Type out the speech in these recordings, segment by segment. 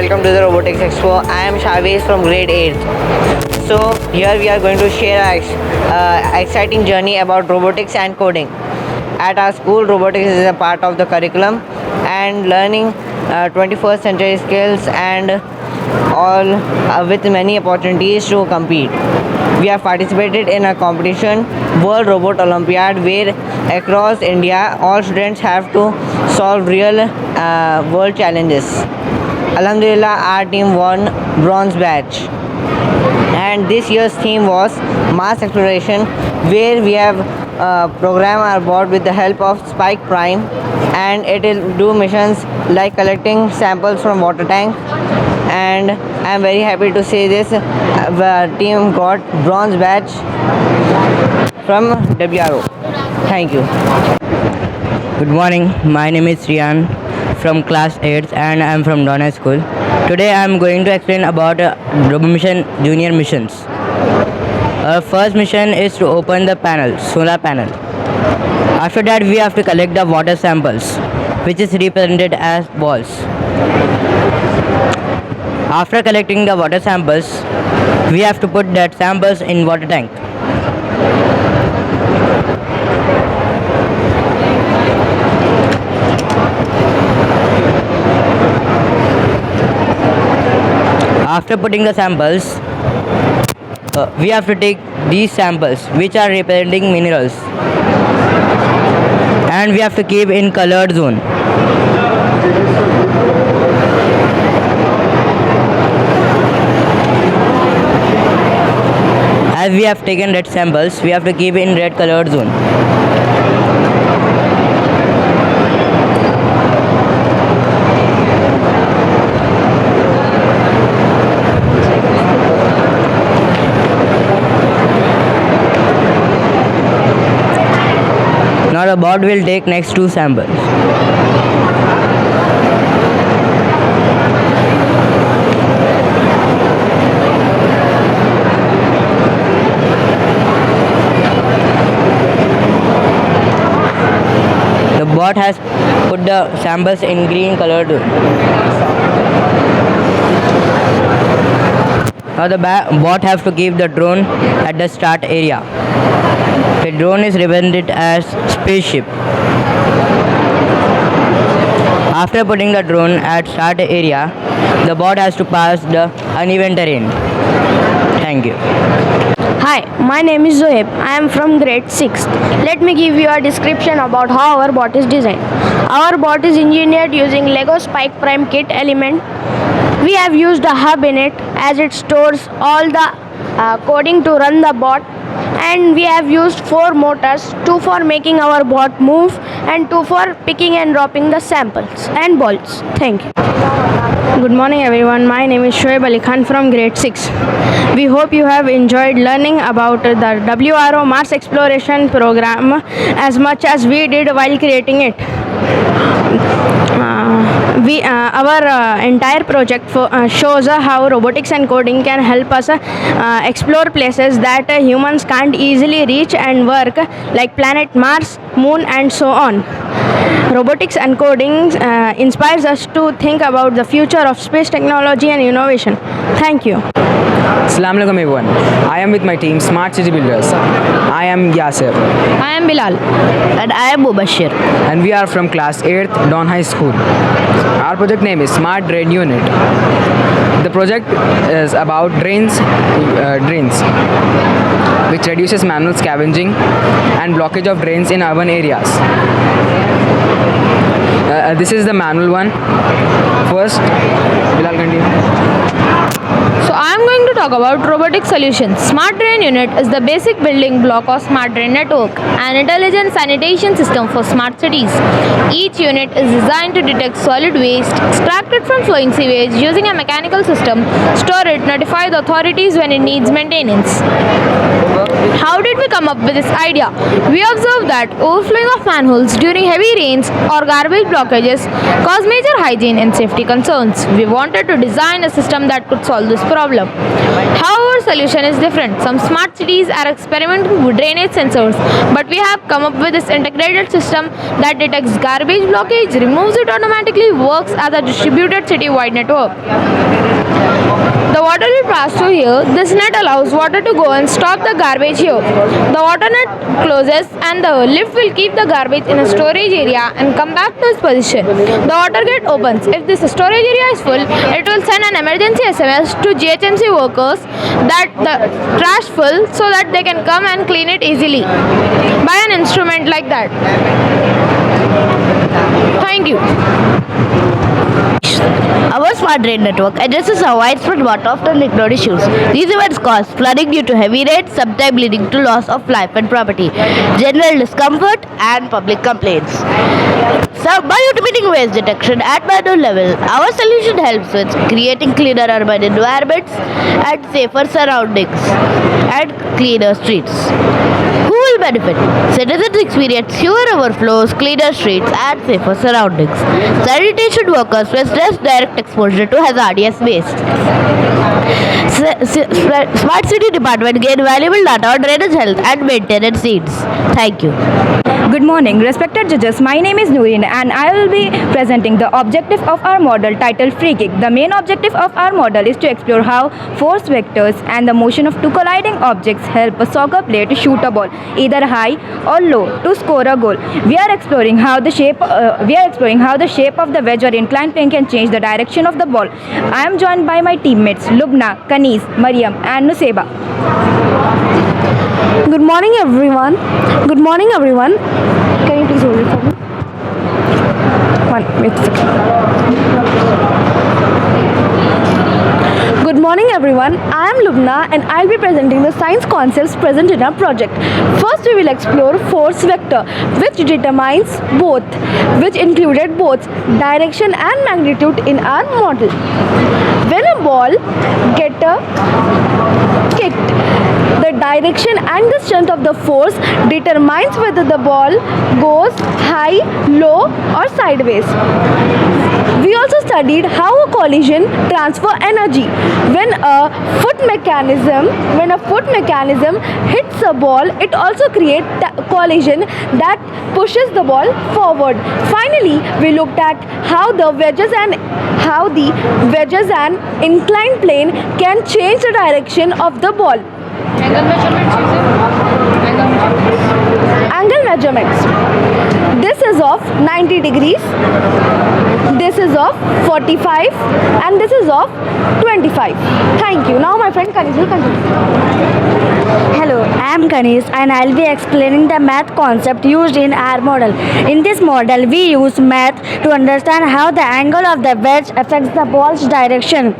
welcome to the Robotics Expo. I am Shavis from grade 8th. So here we are going to share our exciting journey about robotics and coding. At our school, robotics is a part of the curriculum and learning 21st century skills and all with many opportunities to compete. We have participated in a competition, World Robot Olympiad, where across India all students have to solve real world challenges. Alhamdulillah, our team won bronze badge. And this year's theme was Mars exploration, where we have programmed our bot with the help of Spike Prime, and it will do missions like collecting samples from water tank. And I am very happy to say this, the team got bronze badge from WRO. Thank you. Good morning, my name is Rian from class 8th and I am from Donna School. Today I am going to explain about RoboMission Junior missions. Our first mission is to open the panel, solar panel. After that we have to collect the water samples, which is represented as balls. After collecting the water samples, we have to put that samples in water tank. After putting the samples, we have to take these samples which are representing minerals and we have to keep in colored zone. As we have taken red samples, we have to keep in red colored zone. Now the bot will take next two samples. The bot has put the samples in green colored. Now the bot has to keep the drone at the start area. The drone is represented as spaceship. After putting the drone at start area, the bot has to pass the uneven terrain. Thank you. Hi, my name is Zoeb. I am from grade 6. Let me give you a description about how our bot is designed. Our bot is engineered using Lego Spike Prime kit element. We have used a hub in it as it stores all the coding to run the bot, and we have used 4 motors, 2 for making our bot move and 2 for picking and dropping the samples and balls. Thank you. Good morning everyone, my name is Shoaib Ali Khan from grade 6. We hope you have enjoyed learning about the WRO Mars exploration program as much as we did while creating it. Our entire project shows how robotics and coding can help us explore places that humans can't easily reach and work, like planet Mars, Moon and so on. Robotics and coding inspires us to think about the future of space technology and innovation. Thank you. Assalamu alaikum everyone. I am with my team Smart City Builders. I am Yasir. I am Bilal. And I am Mubashir. And we are from class 8th Don High School. Our project name is Smart Drain Unit. The project is about drains, which reduces manual scavenging and blockage of drains in urban areas. This is the manual one. First, Bilal, continue. So I am going to talk about robotic solutions. Smart Drain Unit is the basic building block of Smart Drain Network, an intelligent sanitation system for smart cities. Each unit is designed to detect solid waste, extract it from flowing sewage using a mechanical system, store it, notify the authorities when it needs maintenance. How did we come up with this idea? We observed that overflowing of manholes during heavy rains or garbage blockages cause major hygiene and safety concerns. We wanted to design a system that could solve this problem. However, solution is different. Some smart cities are experimenting with drainage sensors, but we have come up with this integrated system that detects garbage blockage, removes it automatically, works as a distributed city-wide network. The water will pass through here. This net allows water to go and stop the garbage here. The water net closes and the lift will keep the garbage in a storage area and come back to its position. The water gate opens. If this storage area is full, it will send an emergency SMS to GHMC workers that the trash full so that they can come and clean it easily by an instrument like that. Thank you. Our smart drain network addresses a widespread but often ignored issues. These events cause flooding due to heavy rains, sometimes leading to loss of life and property, general discomfort, and public complaints. So, by automating waste detection at manual level, our solution helps with creating cleaner urban environments and safer surroundings and cleaner streets. Who will benefit? Citizens experience fewer overflows, cleaner streets, and safer surroundings. Sanitation workers face less direct exposure to hazardous waste. Smart City Department gain valuable data on drainage health and maintenance needs. Thank you. Good morning, respected judges. My name is Nooreen and I will be presenting the objective of our model titled Free Kick. The main objective of our model is to explore how force vectors and the motion of two colliding objects help a soccer player to shoot a ball, either high or low, to score a goal. We are exploring how the shape of the wedge or inclined plane can change the direction of the ball. I am joined by my teammates Lubna, Kanis, Mariam, and Nuseba. Good morning, everyone. Good morning, everyone. Can you please hold it for me? Wait a second. Good morning, everyone. I am Lubna and I'll be presenting the science concepts present in our project. First, we will explore force vector, which included both direction and magnitude in our model. When a ball gets kicked, the direction and the strength of the force determines whether the ball goes high, low, or sideways. We also studied how a collision transfer energy. When a foot mechanism hits a ball, it also creates a collision that pushes the ball forward. Finally, we looked at how the wedges and inclined plane can change the direction of the ball. Angle measurements. This is of 90 degrees, this is of 45, and this is of 25. Thank you. Now my friend Kanis will continue. Hello, I am Kanis and I will be explaining the math concept used in our model. In this model, we use math to understand how the angle of the wedge affects the ball's direction.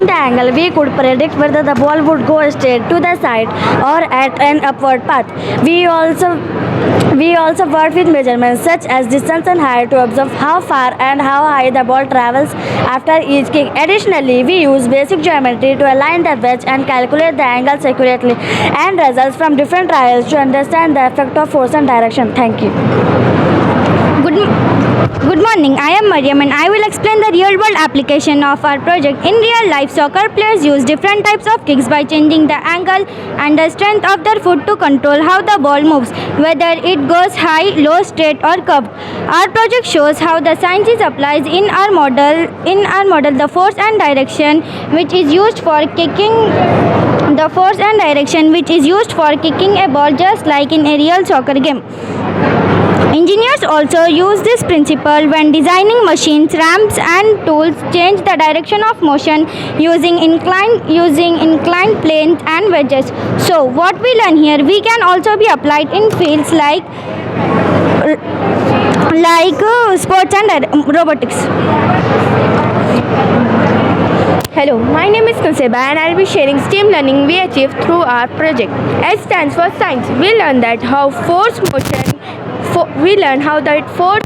In the angle, we could predict whether the ball would go straight to the side or at an upward path. We also work with measurements such as distance and height to observe how far and how high the ball travels after each kick. Additionally, we use basic geometry to align the wedge and calculate the angles accurately and results from different trials to understand the effect of force and direction. Thank you. Good morning, I am Mariam and I will explain the real world application of our project. In real life, soccer players use different types of kicks by changing the angle and the strength of their foot to control how the ball moves, whether it goes high, low, straight or curved. Our project shows how the science is applied in our model. The force and direction which is used for kicking a ball, just like in a real soccer game. Engineers also use this principle when designing machines, ramps and tools, change the direction of motion using inclined planes and wedges. So what we learn here, we can also be applied in fields like sports and robotics. Hello, my name is Nuseba and I will be sharing STEAM learning we achieved through our project. S stands for science. We learned how force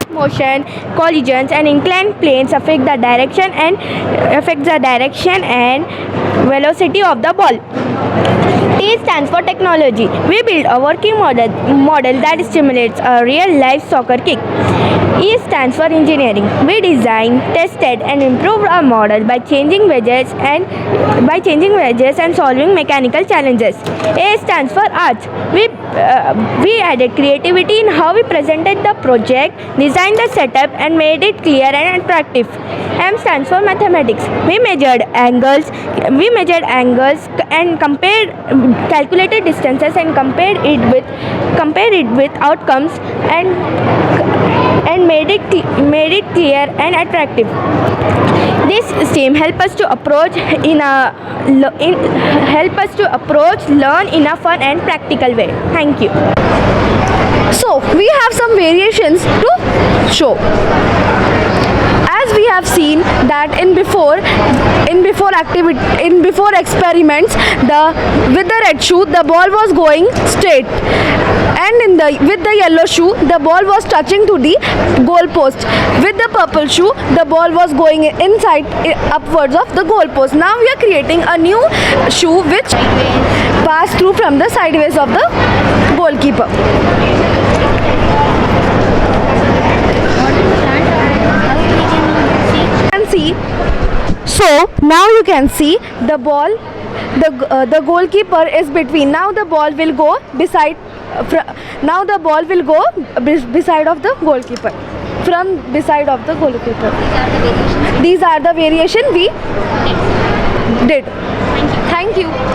motion, collisions and inclined planes affect the direction and velocity of the ball. T stands for technology. We build a working model that stimulates a real-life soccer kick. E stands for engineering. We design, tested, and improved our model by changing wedges and solving mechanical challenges. A stands for arts. We added creativity in how we presented the project, designed the setup, and made it clear and attractive. M stands for mathematics. We measured angles and calculated distances and compared it with outcomes and made it clear and attractive. This STEAM help us to approach learn in a fun and practical way. Thank you. So we have some variations to show. As we have seen that in before experiments, with the red shoe the ball was going straight, and with the yellow shoe the ball was touching to the goal post. With the purple shoe the ball was going upwards of the goal post. Now we are creating a new shoe which pass through from the sideways of the goalkeeper. So now you can see the ball, the goalkeeper is between. Now the ball will go beside. Now the ball will go beside of the goalkeeper. From beside of the goalkeeper. These are the variation we did. Thank you.